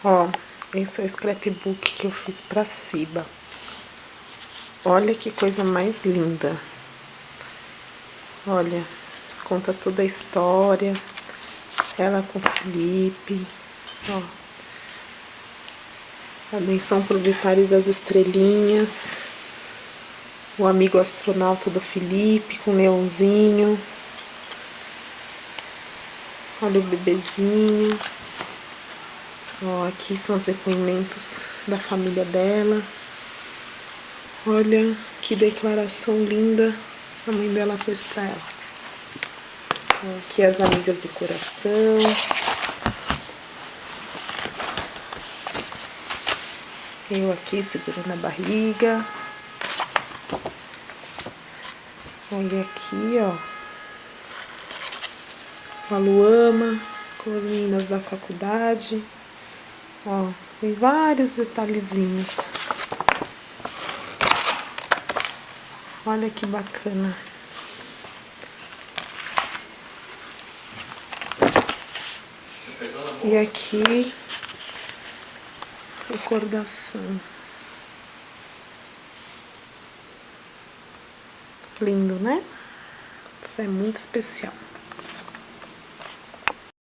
Ó, esse é o scrapbook que eu fiz pra Ciba. Olha que coisa mais linda. Olha, conta toda a história. Ela com o Felipe, ó. A benção proletária das estrelinhas. O amigo astronauta do Felipe com o leãozinho. Olha o bebezinho. Ó, aqui são os depoimentos da família dela. Olha que declaração linda a mãe dela fez pra ela. Ó, aqui as amigas do coração. Eu aqui segurando a barriga. Olha aqui, ó. A Luama com as meninas da faculdade. Ó, tem vários detalhezinhos. Olha que bacana. E aqui, recordação. Lindo, né? Isso é muito especial.